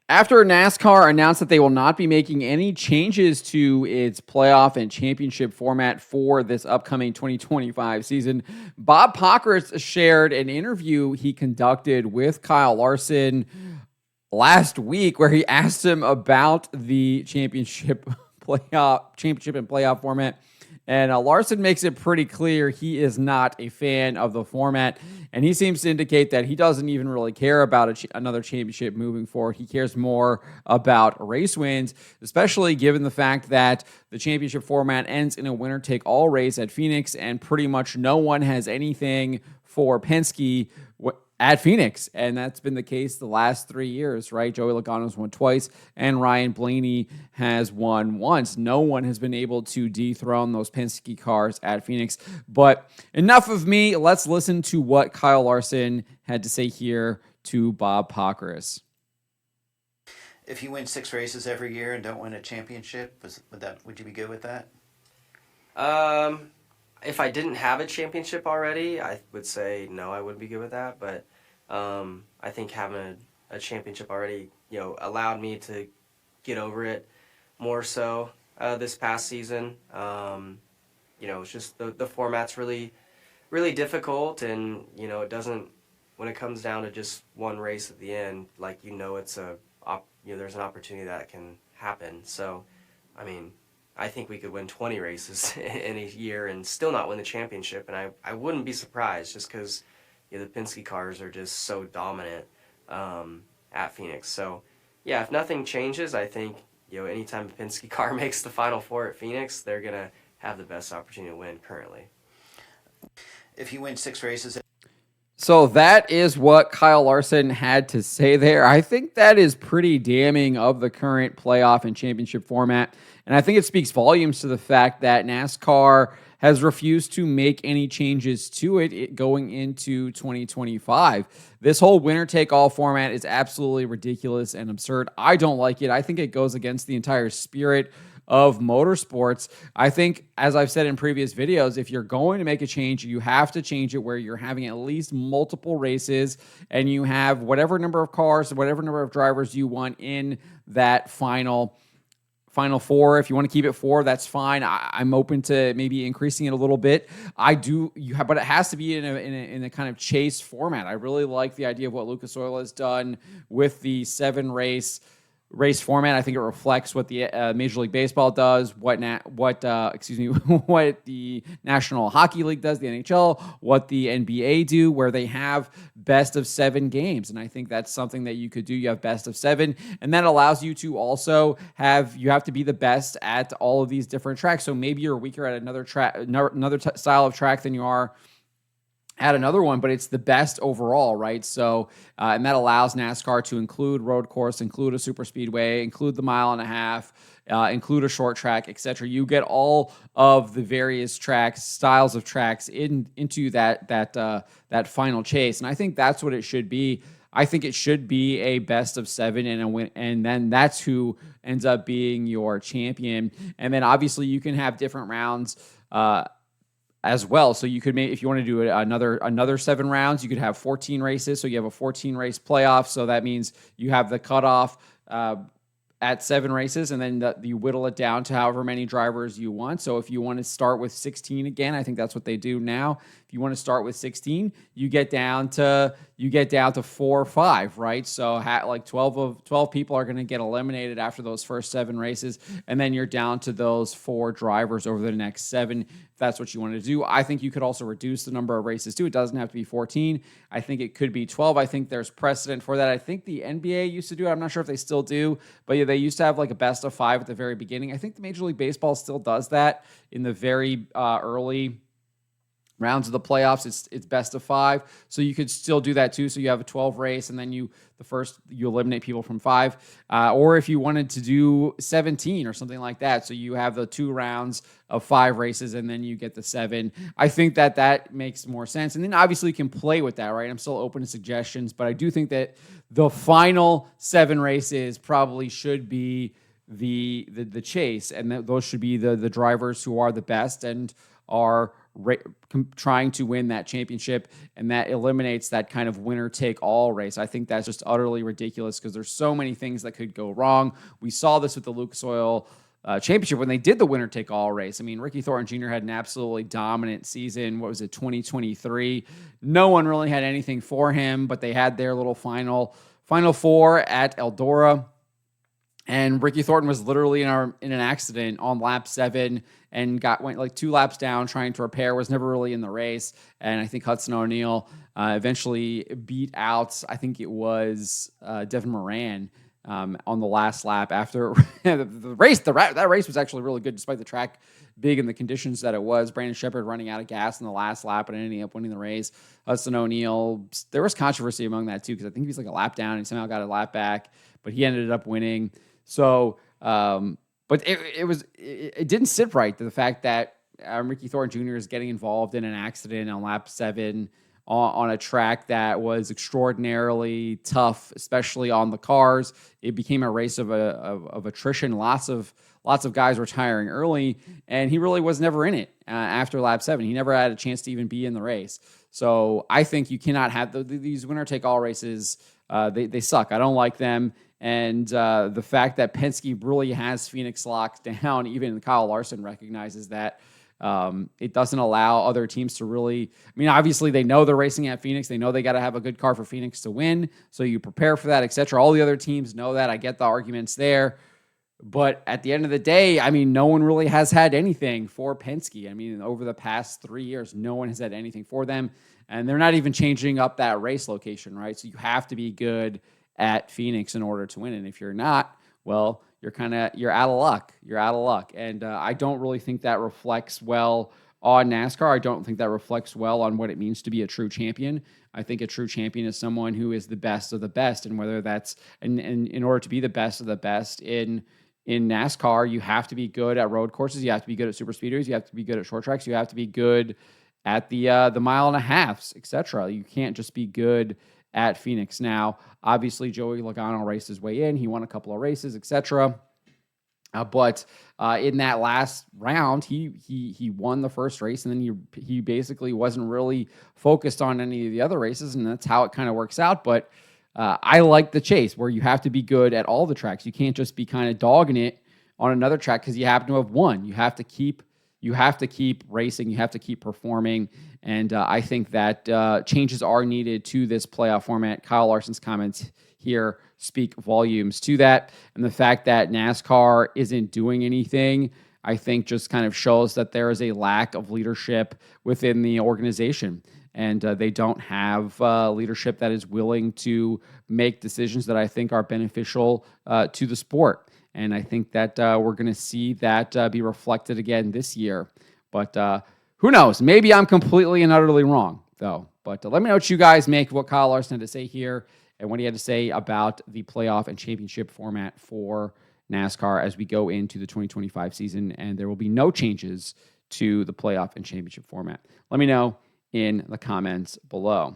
After NASCAR announced that they will not be making any changes to its playoff and championship format for this upcoming 2025 season, Bob Pockrass shared an interview he conducted with Kyle Larson last week where he asked him about the championship and playoff format. And Larson makes it pretty clear he is not a fan of the format. And he seems to indicate that he doesn't even really care about another championship moving forward. He cares more about race wins, especially given the fact that the championship format ends in a winner-take-all race at Phoenix, and pretty much no one has anything for Penske at Phoenix. And that's been the case the last 3 years, right? Joey Logano's won twice, and Ryan Blaney has won once. No one has been able to dethrone those Penske cars at Phoenix. But enough of me. Let's listen to what Kyle Larson had to say here to Bob Pockrass. If you win 6 races every year and don't win a championship, would you be good with that? If I didn't have a championship already, I would say no, I wouldn't be good with that. But I think having a championship already, allowed me to get over it more so this past season. It's just the format's really, really difficult, and it doesn't. When it comes down to just one race at the end, it's there's an opportunity that can happen. So, I think we could win 20 races in a year and still not win the championship, and I wouldn't be surprised just because the Penske cars are just so dominant at Phoenix. So, yeah, if nothing changes, I think anytime a Penske car makes the Final Four at Phoenix, they're going to have the best opportunity to win currently. If you win 6 races... So that is what Kyle Larson had to say there. I think that is pretty damning of the current playoff and championship format. And I think it speaks volumes to the fact that NASCAR has refused to make any changes to it going into 2025. This whole winner-take-all format is absolutely ridiculous and absurd. I don't like it. I think it goes against the entire spirit of motorsports. I think, as I've said in previous videos, if you're going to make a change, you have to change it where you're having at least multiple races and you have whatever number of cars, whatever number of drivers you want in that final four. If you want to keep it 4, that's fine. I'm open to maybe increasing it a little bit. But it has to be in a kind of chase format. I really like the idea of what Lucas Oil has done with the 7 race format. I think it reflects what the Major League Baseball does, what the National Hockey League does, the NHL, what the NBA do, where they have best of 7 games. And I think that's something that you could do. You have best of 7, and that allows you to also have to be the best at all of these different tracks. So maybe you're weaker at another style of track than you are at another one, but it's the best overall, right? So, and that allows NASCAR to include road course, include a super speedway, include the mile and a half, include a short track, etc. You get all of the various styles of tracks into that final chase, and I think that's what it should be. I think it should be a best of 7 and a win, and then that's who ends up being your champion. And then obviously you can have different rounds as well. So you could if you want to do another 7 rounds, you could have 14 races. So you have a 14 race playoff. So that means you have the cutoff at 7 races, and then you whittle it down to however many drivers you want. So if you want to start with 16 again, I think that's what they do now. If you want to start with 16, you get down to 4 or 5, right? So 12 people are going to get eliminated after those first 7 races, and then you're down to those 4 drivers over the next 7. If that's what you want to do. I think you could also reduce the number of races too. It doesn't have to be 14. I think it could be 12. I think there's precedent for that. I think the NBA used to do it. I'm not sure if they still do, but yeah, they used to have like a best of 5 at the very beginning. I think the Major League Baseball still does that in the very early rounds of the playoffs. It's best of 5, so you could still do that too. So you have a 12 race, and then you eliminate people from 5, or if you wanted to do 17 or something like that, so you have the 2 rounds of 5 races, and then you get the 7. I think that makes more sense, and then obviously you can play with that, right? I'm still open to suggestions, but I do think that the final 7 races probably should be the chase, and those should be the drivers who are the best and are trying to win that championship, and that eliminates that kind of winner-take-all race. I think that's just utterly ridiculous because there's so many things that could go wrong. We saw this with the Lucas Oil Championship when they did the winner-take-all race. I mean, Ricky Thornton Jr. had an absolutely dominant season. What was it, 2023? No one really had anything for him, but they had their little final four at Eldora. And Ricky Thornton was literally in an accident on lap 7 and went like 2 laps down trying to repair, was never really in the race. And I think Hudson O'Neal eventually beat out, I think it was Devin Moran on the last lap after the race. That race was actually really good despite the track big and the conditions that it was. Brandon Sheppard running out of gas in the last lap and ending up winning the race. Hudson O'Neal, there was controversy among that too because I think he was like a lap down and somehow got a lap back, but he ended up winning. So, but it didn't sit right to the fact that Ricky Thornton Jr. is getting involved in an accident on lap 7 on a track that was extraordinarily tough, especially on the cars. It became a race of attrition. Lots of guys retiring early, and he really was never in it after lap 7. He never had a chance to even be in the race. So I think you cannot have these winner-take-all races. They suck. I don't like them. And the fact that Penske really has Phoenix locked down, even Kyle Larson recognizes that. It doesn't allow other teams to really, I mean, obviously they know they're racing at Phoenix. They know they got to have a good car for Phoenix to win. So you prepare for that, etc. All the other teams know that. I get the arguments there. But at the end of the day, I mean, no one really has had anything for Penske. I mean, over the past 3 years, no one has had anything for them. And they're not even changing up that race location, right? So you have to be good at Phoenix in order to win. And if you're not, well, you're out of luck. You're out of luck. And I don't really think that reflects well on NASCAR. I don't think that reflects well on what it means to be a true champion. I think a true champion is someone who is the best of the best. And whether that's, and in order to be the best of the best in NASCAR, you have to be good at road courses. You have to be good at super speedways. You have to be good at short tracks. You have to be good at the mile and a halves, etc. You can't just be good at Phoenix. Now, obviously, Joey Logano raced his way in. He won a couple of races, etc. But in that last round, he won the first race, and then he basically wasn't really focused on any of the other races, and that's how it kind of works out. But I like the chase where you have to be good at all the tracks. You can't just be kind of dogging it on another track because you happen to have won. You have to keep racing. You have to keep performing. And I think that changes are needed to this playoff format. Kyle Larson's comments here speak volumes to that. And the fact that NASCAR isn't doing anything, I think just kind of shows that there is a lack of leadership within the organization. And they don't have leadership that is willing to make decisions that I think are beneficial to the sport. And I think that we're going to see that be reflected again this year. But who knows? Maybe I'm completely and utterly wrong, though. But let me know what you guys make of what Kyle Larson had to say here and what he had to say about the playoff and championship format for NASCAR as we go into the 2025 season. And there will be no changes to the playoff and championship format. Let me know in the comments below.